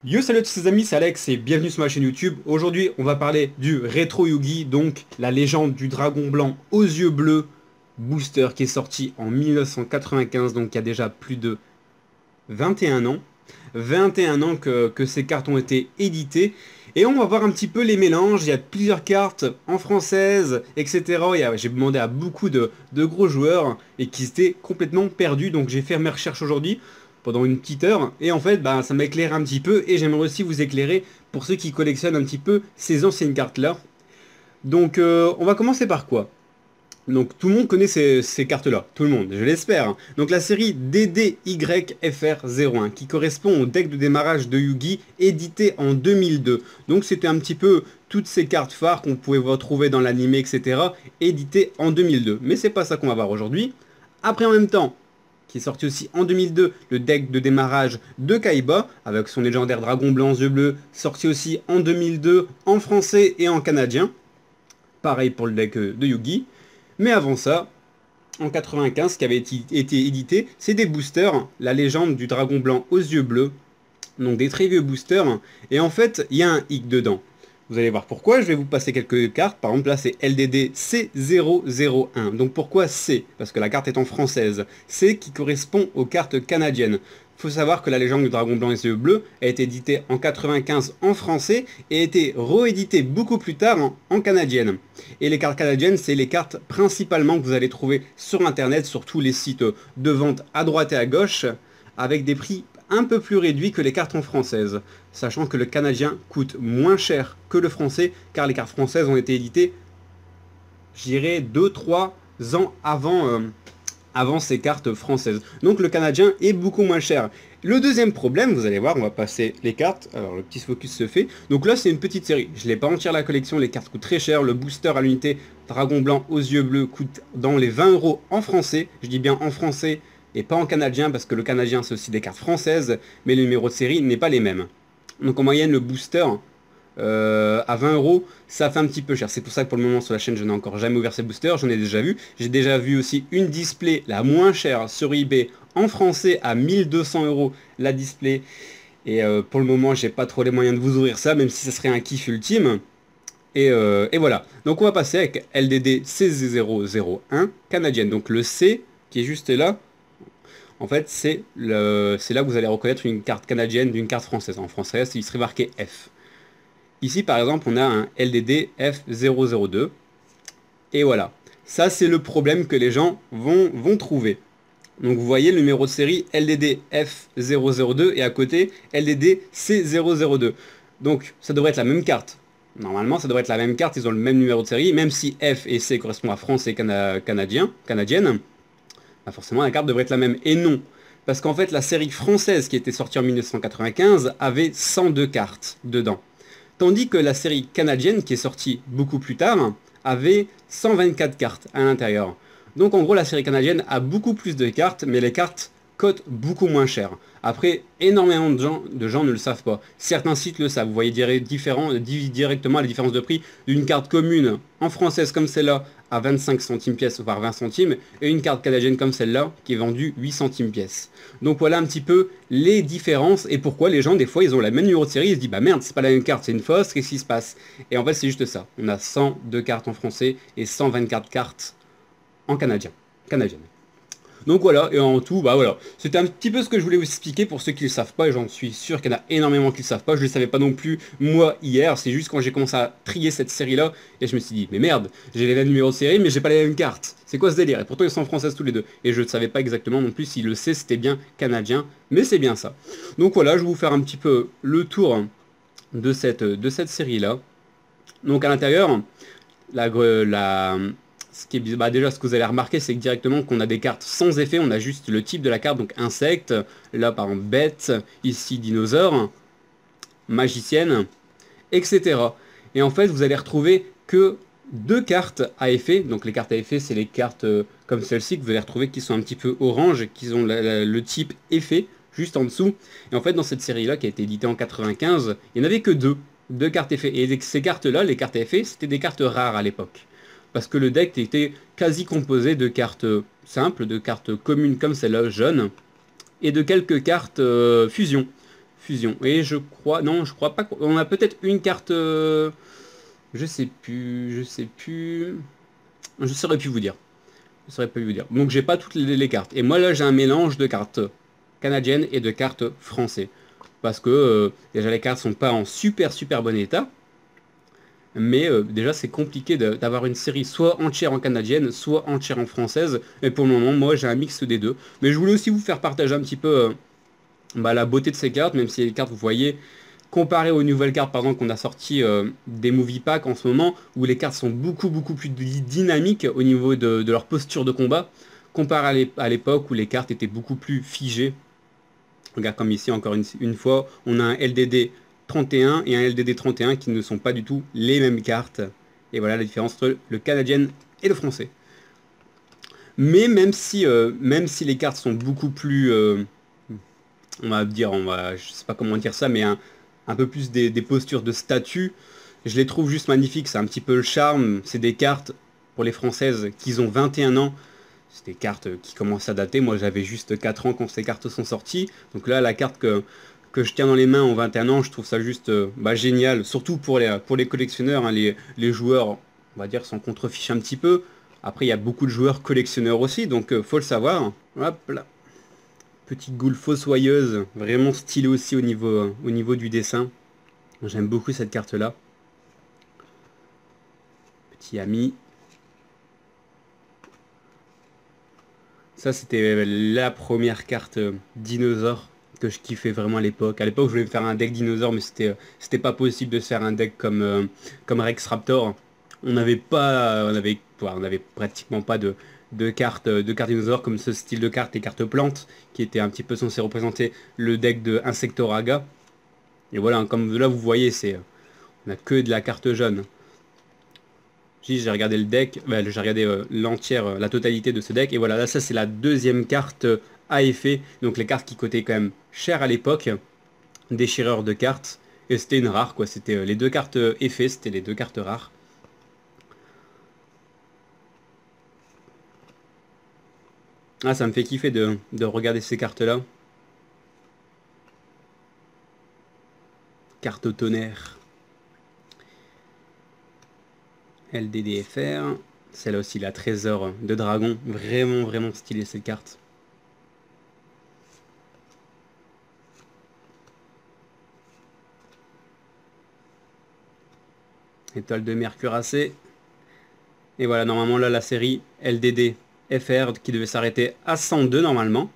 Yo, salut à tous les amis, c'est Alex et bienvenue sur ma chaîne YouTube. Aujourd'hui, on va parler du Rétro Yugi, donc la légende du dragon blanc aux yeux bleus booster qui est sorti en 1995, donc il y a déjà plus de 21 ans. 21 ans que ces cartes ont été éditées. Et on va voir un petit peu les mélanges. Il y a plusieurs cartes en française, etc. J'ai demandé à beaucoup de gros joueurs et qui étaient complètement perdus. Donc j'ai fait mes recherches aujourd'hui pendant une petite heure. Et en fait, ça m'éclaire un petit peu. Et j'aimerais aussi vous éclairer pour ceux qui collectionnent un petit peu ces anciennes cartes-là. Donc on va commencer par quoi? Donc tout le monde connaît ces cartes-là, tout le monde, je l'espère. Donc la série DDYFR01 qui correspond au deck de démarrage de Yugi édité en 2002. Donc c'était un petit peu toutes ces cartes phares qu'on pouvait retrouver dans l'anime, etc. éditées en 2002. Mais c'est pas ça qu'on va voir aujourd'hui. Après en même temps, qui est sorti aussi en 2002, le deck de démarrage de Kaiba, avec son légendaire dragon blanc aux yeux bleus, sorti aussi en 2002 en français et en canadien. Pareil pour le deck de Yugi. Mais avant ça, en 95, ce qui avait été édité, c'est des boosters, la légende du dragon blanc aux yeux bleus, donc des très vieux boosters, et en fait, il y a un hic dedans. Vous allez voir pourquoi, je vais vous passer quelques cartes, par exemple là c'est LDD C001, donc pourquoi C? Parce que la carte est en française, C qui correspond aux cartes canadiennes. Il faut savoir que la légende du dragon blanc et ses yeux bleus a été éditée en 95 en français et a été rééditée beaucoup plus tard en canadienne. Et les cartes canadiennes, c'est les cartes principalement que vous allez trouver sur internet, sur tous les sites de vente à droite et à gauche, avec des prix un peu plus réduits que les cartes en française, sachant que le canadien coûte moins cher que le français, car les cartes françaises ont été éditées, je dirais, 2-3 ans avant ces cartes françaises. Donc le canadien est beaucoup moins cher. Le deuxième problème, vous allez voir, on va passer les cartes. Alors le petit focus se fait. Donc là c'est une petite série. Je ne l'ai pas entière la collection, les cartes coûtent très cher. Le booster à l'unité dragon blanc aux yeux bleus coûte dans les 20 € en français. Je dis bien en français et pas en canadien parce que le canadien c'est aussi des cartes françaises, mais le numéro de série n'est pas les mêmes. Donc en moyenne le booster à 20 €, ça fait un petit peu cher. C'est pour ça que pour le moment sur la chaîne je n'ai encore jamais ouvert ces boosters, j'en ai déjà vu. J'ai déjà vu aussi une display la moins chère sur eBay en français à 1200 € la display. Et pour le moment j'ai pas trop les moyens de vous ouvrir ça, même si ça serait un kiff ultime. Et voilà. Donc on va passer avec LDD C001 canadienne. Donc le C qui est juste là. En fait, c'est là que vous allez reconnaître une carte canadienne d'une carte française. En français, il serait marqué F. Ici, par exemple, on a un LDD F002. Et voilà. Ça, c'est le problème que les gens vont trouver. Donc, vous voyez le numéro de série LDD F002 et à côté LDD C002. Donc, ça devrait être la même carte. Normalement, ça devrait être la même carte. Ils ont le même numéro de série. Même si F et C correspondent à France et canadienne. Forcément la carte devrait être la même. Et non, parce qu'en fait la série française qui était sortie en 1995 avait 102 cartes dedans. Tandis que la série canadienne qui est sortie beaucoup plus tard avait 124 cartes à l'intérieur. Donc en gros la série canadienne a beaucoup plus de cartes, mais les cartes coûtent beaucoup moins cher. Après, énormément de gens ne le savent pas. Certains sites le savent. Vous voyez directement la différence de prix d'une carte commune en française comme celle-là à 25 centimes pièce, voire 20 centimes, et une carte canadienne comme celle-là qui est vendue 8 centimes pièce. Donc voilà un petit peu les différences et pourquoi les gens, des fois, ils ont la même numéro de série, ils se disent, bah merde, c'est pas la même carte, c'est une fausse, qu'est-ce qui se passe? Et en fait, c'est juste ça. On a 102 cartes en français et 124 cartes en canadienne. Donc voilà, et en tout, voilà. C'était un petit peu ce que je voulais vous expliquer pour ceux qui ne le savent pas, et j'en suis sûr qu'il y en a énormément qui ne le savent pas. Je ne le savais pas non plus, moi, hier. C'est juste quand j'ai commencé à trier cette série-là, et je me suis dit, mais merde, j'ai les mêmes numéros de série, mais j'ai pas les mêmes cartes. C'est quoi ce délire? Et pourtant, ils sont françaises tous les deux. Et je ne savais pas exactement non plus si le C, c'était bien canadien, mais c'est bien ça. Donc voilà, je vais vous faire un petit peu le tour de cette série-là. Donc à l'intérieur, déjà ce que vous allez remarquer c'est que directement qu'on a des cartes sans effet, on a juste le type de la carte, donc insecte, là par exemple bête, ici dinosaure, magicienne, etc. Et en fait vous allez retrouver que deux cartes à effet, donc les cartes à effet c'est les cartes comme celle-ci que vous allez retrouver qui sont un petit peu orange, qui ont le type effet juste en dessous. Et en fait dans cette série là qui a été éditée en 95, il n'y en avait que deux cartes effet. Et ces cartes là, les cartes à effet, c'était des cartes rares à l'époque. Parce que le deck était quasi composé de cartes simples, de cartes communes comme celle-là, jaune, et de quelques cartes fusion. fusion. Et je crois, non, je crois pas. On a peut-être une carte, je sais plus, je saurais plus vous dire. Je saurais pas vous dire. Donc j'ai pas toutes les cartes. Et moi là j'ai un mélange de cartes canadiennes et de cartes françaises. Parce que déjà les cartes sont pas en super bon état. Mais déjà c'est compliqué d'avoir une série soit entière en canadienne, soit entière en française. Et pour le moment moi j'ai un mix des deux. Mais je voulais aussi vous faire partager un petit peu la beauté de ces cartes. Même si les cartes vous voyez, comparé aux nouvelles cartes par exemple qu'on a sorti des movie packs en ce moment, où les cartes sont beaucoup plus dynamiques au niveau de leur posture de combat, comparé à l'époque où les cartes étaient beaucoup plus figées. Regarde comme ici encore une fois, on a un LDD 31 et un LDD 31 qui ne sont pas du tout les mêmes cartes. Et voilà la différence entre le canadien et le français. Mais même si les cartes sont beaucoup plus, on va dire, je sais pas comment dire ça, mais un peu plus des postures de statut, je les trouve juste magnifiques. C'est un petit peu le charme. C'est des cartes pour les françaises qui ont 21 ans. C'est des cartes qui commencent à dater. Moi j'avais juste 4 ans quand ces cartes sont sorties. Donc là la carte que je tiens dans les mains en 21 ans, je trouve ça juste génial. Surtout pour les collectionneurs, hein. Les joueurs, on va dire, s'en contrefichent un petit peu. Après il y a beaucoup de joueurs collectionneurs aussi, donc faut le savoir. Hop là. Petite goule fossoyeuse, vraiment stylée aussi au niveau du dessin. J'aime beaucoup cette carte là. Petit ami. Ça c'était la première carte dinosaure que je kiffais vraiment à l'époque. À l'époque je voulais me faire un deck dinosaure mais c'était pas possible de se faire un deck comme Rex Raptor. On avait pratiquement pas de cartes dinosaures comme ce style de cartes, les cartes plantes, qui étaient un petit peu censées représenter le deck de Insectoraga. Et voilà, comme là vous voyez, on a que de la carte jaune. J'ai regardé le deck, j'ai regardé la totalité de ce deck, et voilà, là ça c'est la deuxième carte à effet, donc les cartes qui cotaient quand même cher à l'époque, déchireur de cartes, et c'était une rare quoi, c'était les deux cartes effet, c'était les deux cartes rares. Ah, ça me fait kiffer de regarder ces cartes-là. Carte au tonnerre. LDDFR. Celle-là aussi, la trésor de dragon. Vraiment stylée cette carte. Étoile de mer cuirassée. Et voilà, normalement là, la série LDD FR qui devait s'arrêter à 102 normalement.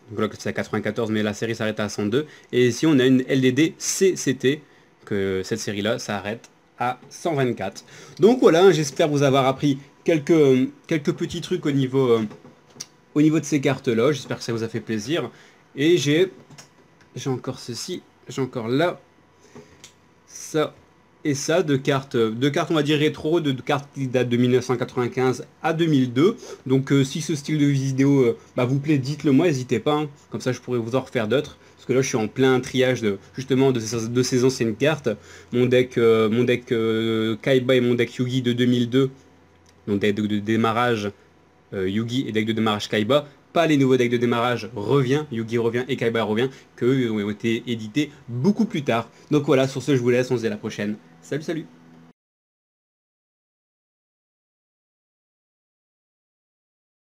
Donc là c'est à 94 mais la série s'arrête à 102. Et ici on a une LDD CCT, que cette série là s'arrête à 124. Donc voilà, j'espère vous avoir appris quelques petits trucs au niveau de ces cartes là. J'espère que ça vous a fait plaisir. Et j'ai encore ceci, j'ai encore là, ça et ça, de cartes on va dire rétro, de cartes qui datent de 1995 à 2002. Donc si ce style de vidéo vous plaît, dites-le moi, n'hésitez pas, hein. Comme ça je pourrais vous en refaire d'autres. Parce que là je suis en plein triage justement de ces anciennes cartes. Mon deck Kaiba et mon deck Yugi de 2002. Donc deck de démarrage Yugi et deck de démarrage Kaiba. Pas les nouveaux decks de démarrage Yugi revient et Kaiba revient, qu'eux ont été édités beaucoup plus tard. Donc voilà, sur ce je vous laisse, on se dit à la prochaine. Salut